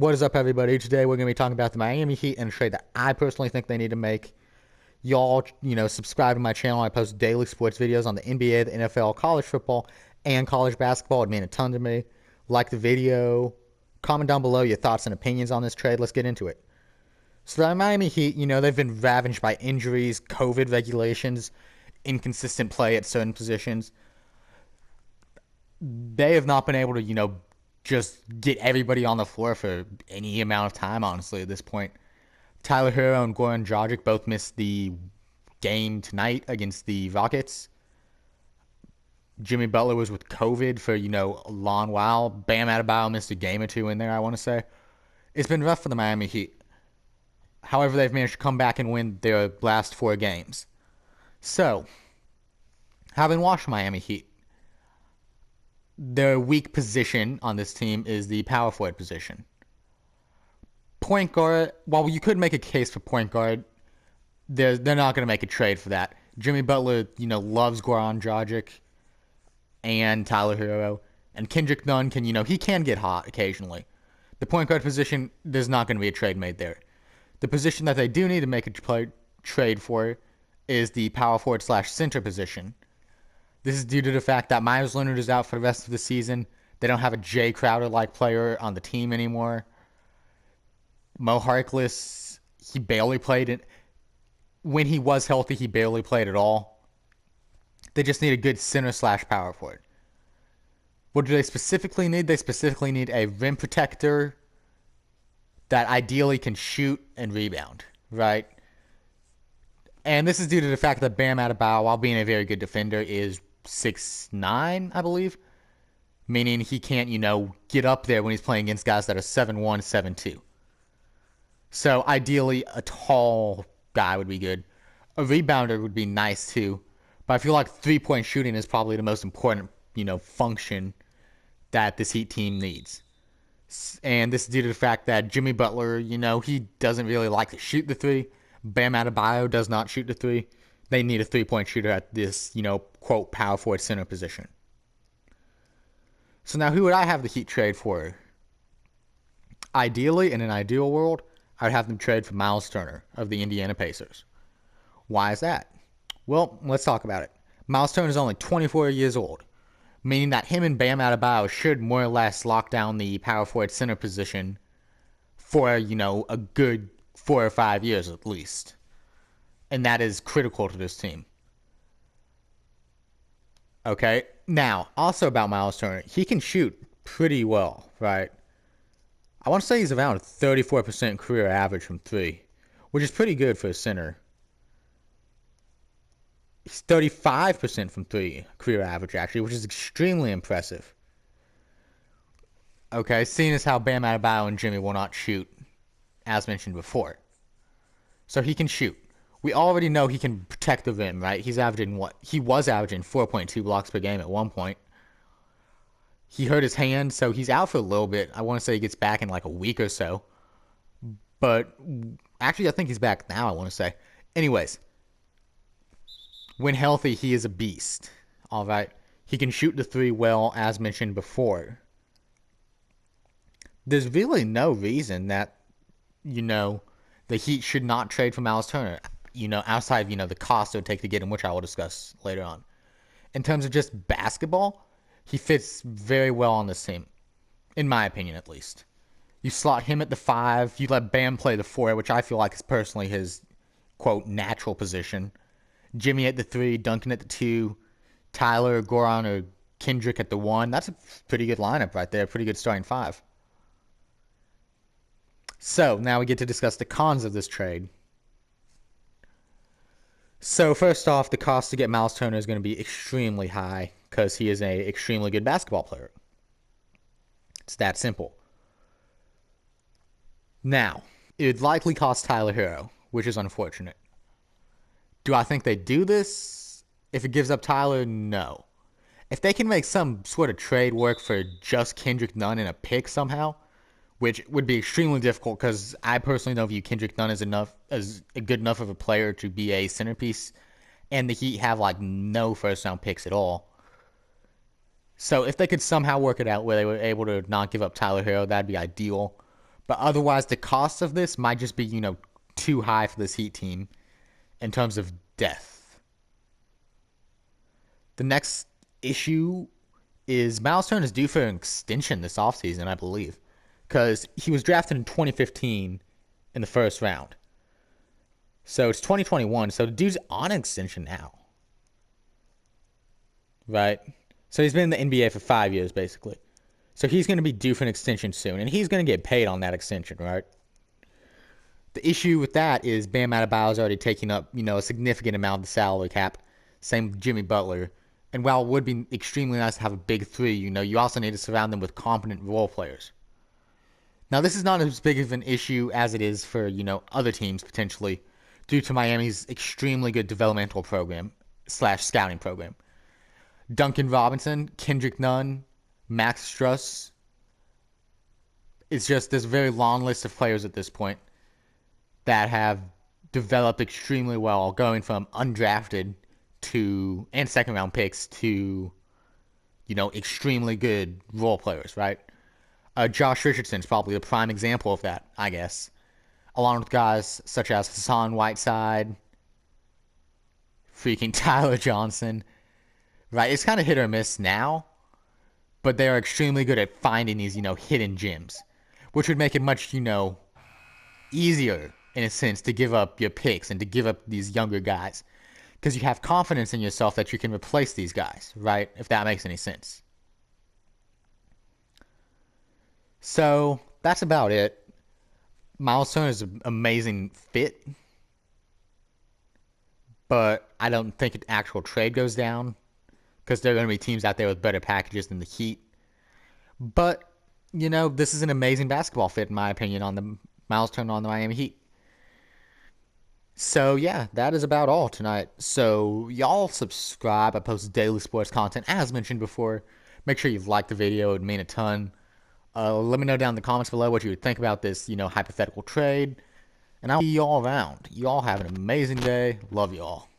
What is up, everybody? Today we're going to be talking about the Miami Heat and a trade that I personally think they need to make. Y'all, subscribe to my channel. I post daily sports videos on the NBA, the NFL, college football, and college basketball. It'd mean a ton to me. Like the video. Comment down below your thoughts and opinions on this trade. Let's get into it. So the Miami Heat, they've been ravaged by injuries, COVID regulations, inconsistent play at certain positions. They have not been able to, just get everybody on the floor for any amount of time, honestly, at this point. Tyler Herro and Goran Dragic both missed the game tonight against the Rockets. Jimmy Butler was with COVID for, a long while. Bam Adebayo missed a game or two in there, I want to say. It's been rough for the Miami Heat. However, they've managed to come back and win their last 4 games. So, having watched Miami Heat, their weak position on this team is the power forward position. Point guard, while you could make a case for point guard, they're not going to make a trade for that. Jimmy Butler, loves Goran Dragic and Tyler Herro. And Kendrick Nunn can, he can get hot occasionally. The point guard position, there's not going to be a trade made there. The position that they do need to make a trade for is the power forward / center position. This is due to the fact that Myers Leonard is out for the rest of the season. They don't have a Jay Crowder-like player on the team anymore. Mo Harkless, he barely played it. When he was healthy, he barely played at all. They just need a good center / power forward. What do they specifically need? They specifically need a rim protector that ideally can shoot and rebound, right? And this is due to the fact that Bam Adebayo, while being a very good defender, is 6'9", I believe. Meaning he can't, get up there when he's playing against guys that are 7'1", 7'2". So ideally, a tall guy would be good. A rebounder would be nice too. But I feel like three-point shooting is probably the most important, function that this Heat team needs. And this is due to the fact that Jimmy Butler, he doesn't really like to shoot the three. Bam Adebayo does not shoot the three. They need a three-point shooter at this, quote, power forward center position. So now who would I have the Heat trade for? Ideally, in an ideal world, I would have them trade for Myles Turner of the Indiana Pacers. Why is that? Well, let's talk about it. Myles Turner is only 24 years old, meaning that him and Bam Adebayo should more or less lock down the power forward center position for, a good 4 or 5 years at least. And that is critical to this team. Okay? Now, also about Myles Turner, he can shoot pretty well, right? I want to say he's around a 34% career average from 3, which is pretty good for a center. He's 35% from 3 career average, actually, which is extremely impressive. Okay, seeing as how Bam Adebayo and Jimmy will not shoot, as mentioned before. So he can shoot. We already know he can protect the rim, right? He's averaging what? He was averaging 4.2 blocks per game at one point. He hurt his hand, so he's out for a little bit. I want to say he gets back in like a week or so. But actually, I think he's back now, I want to say. Anyways, when healthy, he is a beast. All right? He can shoot the three well, as mentioned before. There's really no reason that, the Heat should not trade for Myles Turner. Outside of, the cost it would take to get him, which I will discuss later on. In terms of just basketball, he fits very well on this team. In my opinion, at least. You slot him at the 5. You let Bam play the 4, which I feel like is personally his, quote, natural position. Jimmy at the 3, Duncan at the 2, Tyler, Goran, or Kendrick at the 1. That's a pretty good lineup right there. Pretty good starting 5. So, now we get to discuss the cons of this trade. So, first off, the cost to get Myles Turner is going to be extremely high because he is an extremely good basketball player. It's that simple. Now, it would likely cost Tyler Herro, which is unfortunate. Do I think they do this? If it gives up Tyler, no. If they can make some sort of trade work for just Kendrick Nunn and a pick somehow, which would be extremely difficult because I personally don't view Kendrick Nunn as a good enough of a player to be a centerpiece, and the Heat have like no first round picks at all. So if they could somehow work it out where they were able to not give up Tyler Herro, that'd be ideal. But otherwise, the cost of this might just be, too high for this Heat team in terms of depth. The next issue is Miles Turner is due for an extension this offseason, I believe, because he was drafted in 2015 in the first round. So it's 2021, so the dude's on an extension now. Right? So he's been in the NBA for 5 years, basically. So he's going to be due for an extension soon, and he's going to get paid on that extension, right? The issue with that is Bam Adebayo is already taking up, a significant amount of the salary cap. Same with Jimmy Butler. And while it would be extremely nice to have a big three, you also need to surround them with competent role players. Now, this is not as big of an issue as it is for, other teams potentially, due to Miami's extremely good developmental program / scouting program. Duncan Robinson, Kendrick Nunn, Max Struss. It's just there's a very long list of players at this point that have developed extremely well, going from undrafted and second round picks to, extremely good role players, right? Josh Richardson's probably the prime example of that, I guess. Along with guys such as Hassan Whiteside, freaking Tyler Johnson, right? It's kind of hit or miss now, but they are extremely good at finding these, hidden gems, which would make it much, easier in a sense to give up your picks and to give up these younger guys, because you have confidence in yourself that you can replace these guys, right? If that makes any sense. So that's about it. Miles Turner is an amazing fit, but I don't think an actual trade goes down because there are going to be teams out there with better packages than the Heat. But, this is an amazing basketball fit, in my opinion, on the Miles Turner on the Miami Heat. So, yeah, that is about all tonight. So, y'all subscribe. I post daily sports content, as mentioned before. Make sure you like the video. It would mean a ton. Let me know down in the comments below what you would think about this, hypothetical trade. And I'll see you all around. You all have an amazing day. Love you all.